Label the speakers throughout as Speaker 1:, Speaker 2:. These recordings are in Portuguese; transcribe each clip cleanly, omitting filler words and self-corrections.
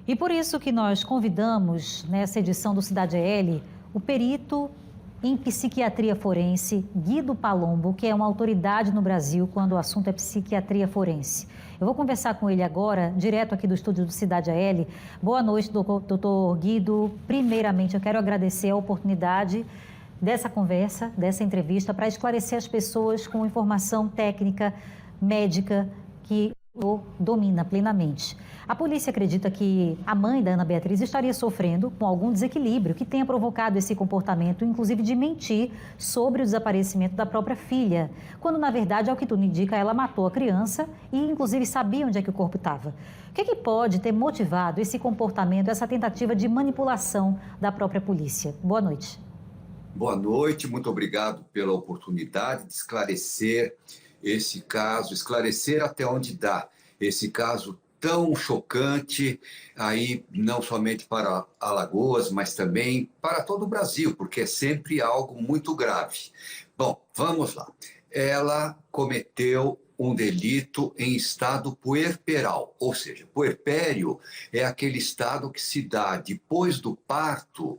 Speaker 1: E por isso que nós convidamos, nessa edição do Cidade EL, o perito em psiquiatria forense, Guido Palombo, que é uma autoridade no Brasil quando o assunto é psiquiatria forense. Eu vou conversar com ele agora, direto aqui do estúdio do Cidade EL. Boa noite, doutor Guido. Primeiramente, eu quero agradecer a oportunidade dessa conversa, dessa entrevista, para esclarecer as pessoas com informação técnica, médica, que domina plenamente. A polícia acredita que a mãe da Ana Beatriz estaria sofrendo com algum desequilíbrio que tenha provocado esse comportamento, inclusive de mentir sobre o desaparecimento da própria filha, quando na verdade, ao que tudo indica, ela matou a criança e inclusive sabia onde é que o corpo estava. O que é que pode ter motivado esse comportamento, essa tentativa de manipulação da própria polícia? Boa noite.
Speaker 2: Boa noite, muito obrigado pela oportunidade de esclarecer esse caso, esclarecer até onde dá esse caso tão chocante, aí não somente para Alagoas, mas também para todo o Brasil, porque é sempre algo muito grave. Bom, vamos lá. Ela cometeu um delito em estado puerperal, ou seja, puerpério é aquele estado que se dá depois do parto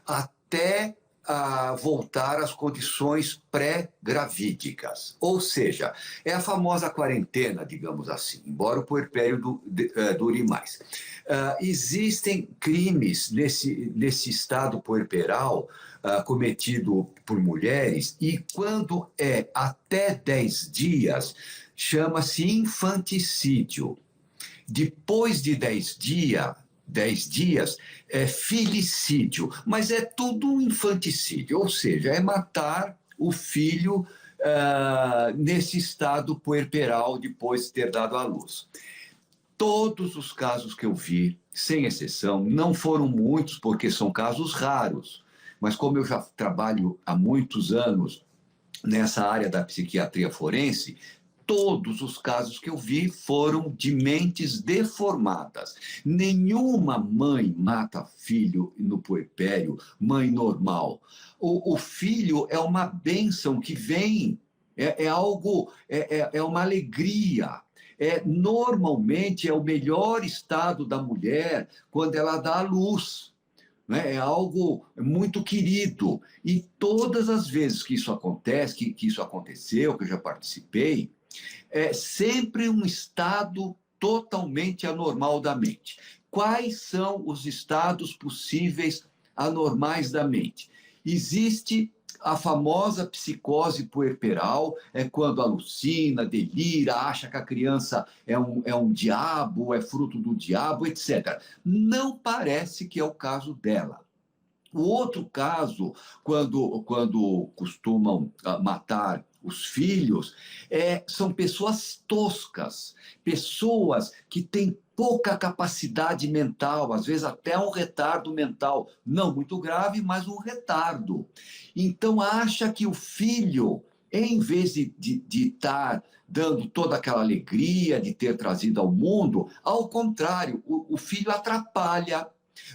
Speaker 2: até a voltar às condições pré-gravídicas. Ou seja, é a famosa quarentena, digamos assim, embora o puerpério dure mais. Existem crimes nesse estado puerperal cometido por mulheres e quando é até 10 dias, chama-se infanticídio. Depois de 10 dias é filicídio, mas é tudo um infanticídio, ou seja, é matar o filho nesse estado puerperal depois de ter dado à luz. Todos os casos que eu vi, sem exceção, não foram muitos porque são casos raros, mas como eu já trabalho há muitos anos nessa área da psiquiatria forense, todos os casos que eu vi foram de mentes deformadas. Nenhuma mãe mata filho no puerpério, mãe normal. O filho é uma bênção que vem, é uma alegria. Normalmente é o melhor estado da mulher quando ela dá à luz. Né? É algo muito querido. E todas as vezes que isso acontece, que isso aconteceu, que eu já participei, é sempre um estado totalmente anormal da mente. Quais são os estados possíveis anormais da mente? Existe a famosa psicose puerperal, é quando alucina, delira, acha que a criança é um diabo, é fruto do diabo, etc. Não parece que é o caso dela. O outro caso, quando costumam matar os filhos, são pessoas toscas, pessoas que têm pouca capacidade mental, às vezes até um retardo mental, não muito grave, mas um retardo. Então, acha que o filho, em vez de estar dando toda aquela alegria de ter trazido ao mundo, ao contrário, o filho atrapalha.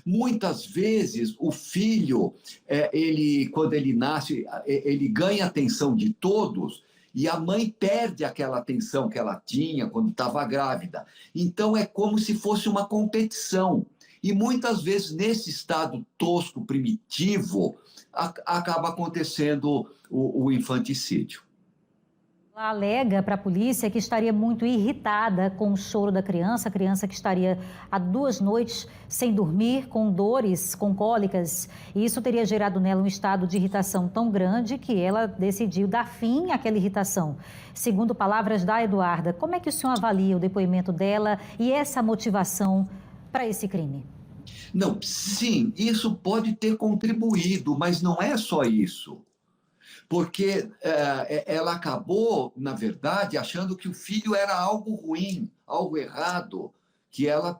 Speaker 2: Muitas vezes o filho, quando ele nasce, ele ganha a atenção de todos e a mãe perde aquela atenção que ela tinha quando estava grávida. Então é como se fosse uma competição. E muitas vezes nesse estado tosco, primitivo, acaba acontecendo o infanticídio.
Speaker 1: Ela alega para a polícia que estaria muito irritada com o choro da criança, a criança que estaria há 2 noites sem dormir, com dores, com cólicas, e isso teria gerado nela um estado de irritação tão grande que ela decidiu dar fim àquela irritação. Segundo palavras da Eduarda, como é que o senhor avalia o depoimento dela e essa motivação para esse crime?
Speaker 2: Não, sim, isso pode ter contribuído, mas não é só isso. Porque ela acabou, na verdade, achando que o filho era algo ruim, algo errado,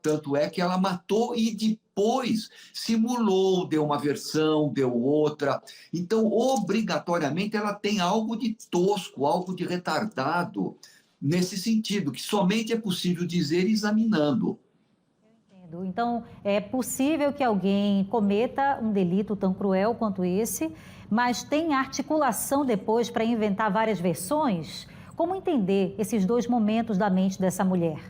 Speaker 2: tanto é que ela matou e depois simulou, deu uma versão, deu outra. Então, obrigatoriamente, ela tem algo de tosco, algo de retardado, nesse sentido, que somente é possível dizer examinando.
Speaker 1: Então, é possível que alguém cometa um delito tão cruel quanto esse, mas tem articulação depois para inventar várias versões? Como entender esses 2 momentos da mente dessa mulher?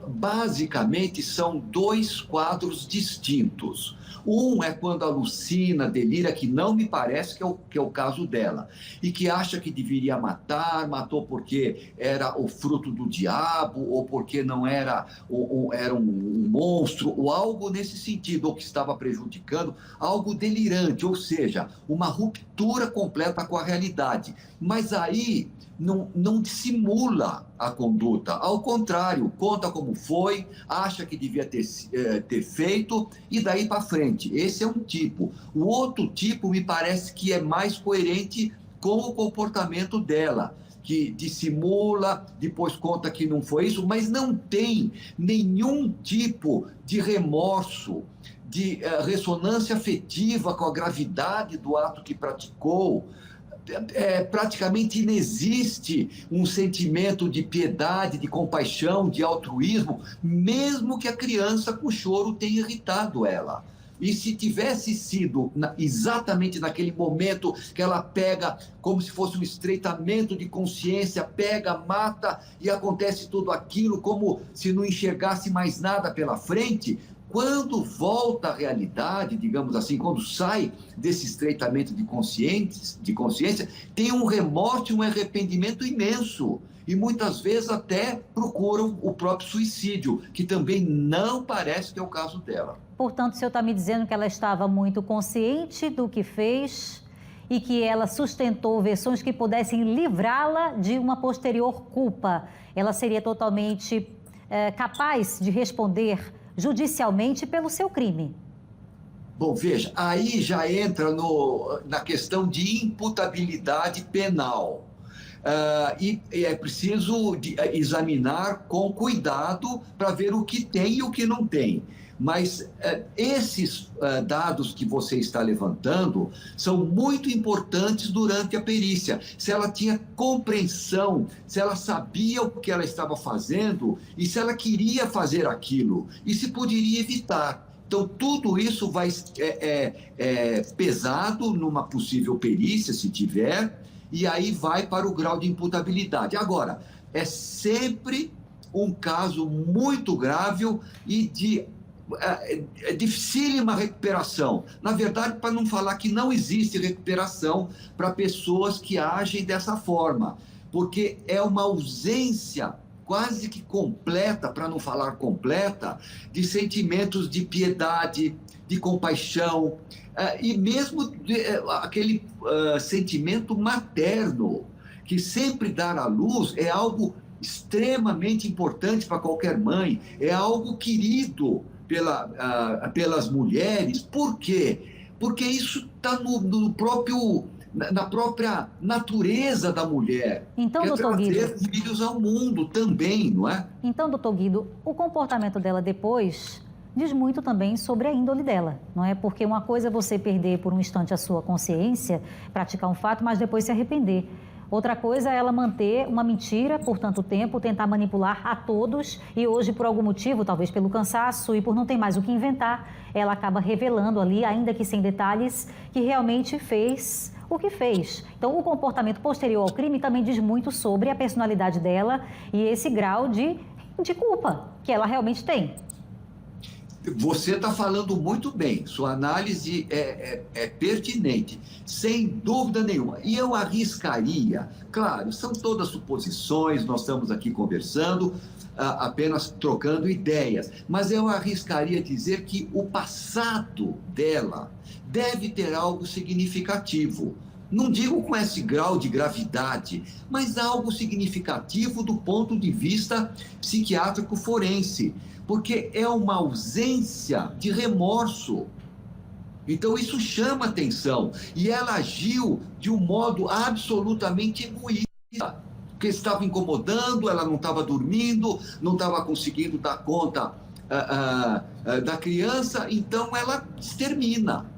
Speaker 2: Basicamente, são dois quadros distintos. Um é quando alucina, delira, que não me parece que é o caso dela, e que acha que deveria matar, matou porque era o fruto do diabo, ou porque não era, era um monstro, ou algo nesse sentido, ou que estava prejudicando, algo delirante, ou seja, uma ruptura completa com a realidade. Mas aí não dissimula a conduta, ao contrário, conta como foi, acha que devia ter feito e daí para frente. Esse é um tipo. O outro tipo me parece que é mais coerente com o comportamento dela, que dissimula, depois conta que não foi isso, mas não tem nenhum tipo de remorso, de ressonância afetiva com a gravidade do ato que praticou. Praticamente inexiste um sentimento de piedade, de compaixão, de altruísmo, mesmo que a criança com choro tenha irritado ela. E se tivesse sido exatamente naquele momento que ela pega, como se fosse um estreitamento de consciência, pega, mata e acontece tudo aquilo, como se não enxergasse mais nada pela frente, quando volta à realidade, digamos assim, quando sai desse estreitamento de consciência, tem um remorso e um arrependimento imenso. E muitas vezes até procuram o próprio suicídio, que também não parece que é o caso dela.
Speaker 1: Portanto, o senhor está me dizendo que ela estava muito consciente do que fez e que ela sustentou versões que pudessem livrá-la de uma posterior culpa. Ela seria totalmente capaz de responder judicialmente pelo seu crime.
Speaker 2: Bom, veja, aí já entra na questão de imputabilidade penal. E é preciso examinar com cuidado para ver o que tem e o que não tem. Mas esses dados que você está levantando são muito importantes durante a perícia. Se ela tinha compreensão, se ela sabia o que ela estava fazendo e se ela queria fazer aquilo e se poderia evitar. Então, tudo isso vai pesado numa possível perícia, se tiver, e aí vai para o grau de imputabilidade. Agora, é sempre um caso muito grave e de dificílima recuperação. Na verdade, para não falar que não existe recuperação para pessoas que agem dessa forma, porque é uma ausência quase que completa, para não falar completa, de sentimentos de piedade, de compaixão, e mesmo aquele sentimento materno, que sempre dar à luz é algo extremamente importante para qualquer mãe, é algo querido pelas mulheres. Por quê? Porque isso está na própria natureza da mulher.
Speaker 1: Então, doutor Guido,
Speaker 2: trazer filhos ao mundo também, não é?
Speaker 1: Então, doutor Guido, o comportamento dela depois diz muito também sobre a índole dela, não é? Porque uma coisa é você perder por um instante a sua consciência, praticar um fato, mas depois se arrepender. Outra coisa é ela manter uma mentira por tanto tempo, tentar manipular a todos e hoje, por algum motivo, talvez pelo cansaço e por não ter mais o que inventar, ela acaba revelando ali, ainda que sem detalhes, que realmente fez o que fez. Então, o comportamento posterior ao crime também diz muito sobre a personalidade dela e esse grau de culpa que ela realmente tem.
Speaker 2: Você está falando muito bem, sua análise é pertinente, sem dúvida nenhuma. E eu arriscaria, claro, são todas suposições, nós estamos aqui conversando, apenas trocando ideias, mas eu arriscaria dizer que o passado dela deve ter algo significativo. Não digo com esse grau de gravidade, mas algo significativo do ponto de vista psiquiátrico forense, porque é uma ausência de remorso. Então isso chama atenção. E ela agiu de um modo absolutamente egoísta, porque estava incomodando, ela não estava dormindo, não estava conseguindo dar conta da criança, então ela extermina.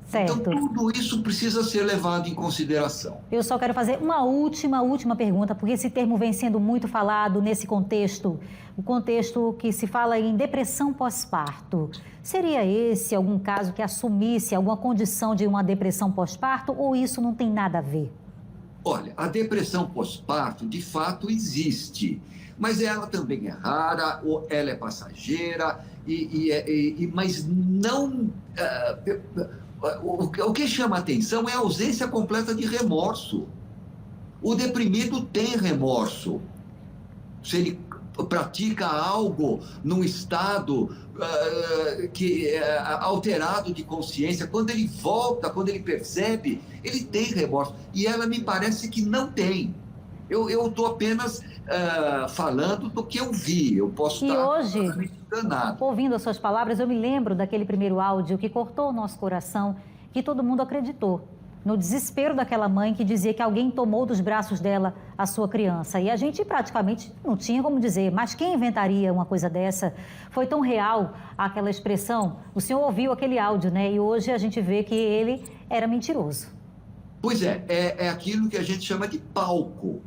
Speaker 1: Certo.
Speaker 2: Então, tudo isso precisa ser levado em consideração.
Speaker 1: Eu só quero fazer uma última pergunta, porque esse termo vem sendo muito falado nesse contexto, o contexto que se fala em depressão pós-parto. Seria esse algum caso que assumisse alguma condição de uma depressão pós-parto ou isso não tem nada a ver?
Speaker 2: Olha, a depressão pós-parto, de fato, existe, mas ela também é rara, ou ela é passageira, mas não. O que chama atenção é a ausência completa de remorso. O deprimido tem remorso. Se ele pratica algo num estado alterado de consciência, quando ele volta, quando ele percebe, ele tem remorso. E ela me parece que não tem. Eu estou apenas falando do que eu vi. Eu posso estar
Speaker 1: hoje,
Speaker 2: enganado.
Speaker 1: ouvindo as suas palavras, eu me lembro daquele primeiro áudio que cortou o nosso coração, que todo mundo acreditou. No desespero daquela mãe que dizia que alguém tomou dos braços dela a sua criança. E a gente praticamente não tinha como dizer, mas quem inventaria uma coisa dessa? Foi tão real aquela expressão. O senhor ouviu aquele áudio, né? E hoje a gente vê que ele era mentiroso.
Speaker 2: Pois é aquilo que a gente chama de palco.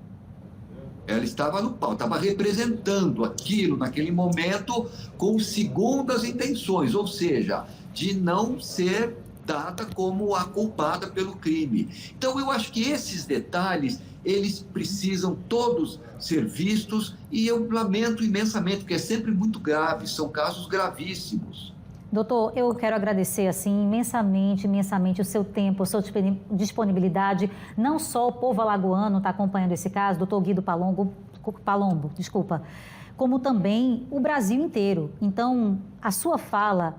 Speaker 2: Ela estava no palco, estava representando aquilo naquele momento com segundas intenções, ou seja, de não ser dada como a culpada pelo crime. Então, eu acho que esses detalhes, eles precisam todos ser vistos e eu lamento imensamente, porque é sempre muito grave, são casos gravíssimos.
Speaker 1: Doutor, eu quero agradecer assim imensamente o seu tempo, a sua disponibilidade. Não só o povo alagoano está acompanhando esse caso, doutor Guido Palombo, como também o Brasil inteiro. Então, a sua fala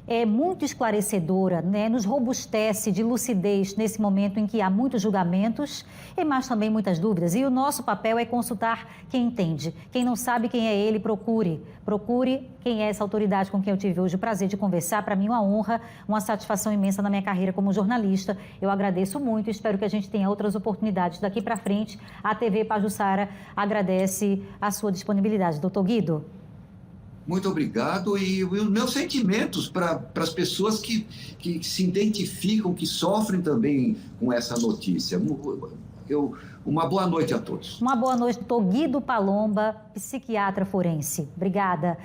Speaker 1: é muito esclarecedora, né? Nos robustece de lucidez nesse momento em que há muitos julgamentos e mais também muitas dúvidas. E o nosso papel é consultar quem entende. Quem não sabe quem é ele, procure quem é essa autoridade com quem eu tive hoje o prazer de conversar. Para mim, uma honra, uma satisfação imensa na minha carreira como jornalista. Eu agradeço muito e espero que a gente tenha outras oportunidades daqui para frente. A TV Pajuçara agradece a sua disponibilidade. Doutor Guido.
Speaker 2: Muito obrigado e os meus sentimentos para as pessoas que se identificam, que sofrem também com essa notícia. Uma boa noite a todos.
Speaker 1: Uma boa noite, doutor Guido Palombo, psiquiatra forense. Obrigada.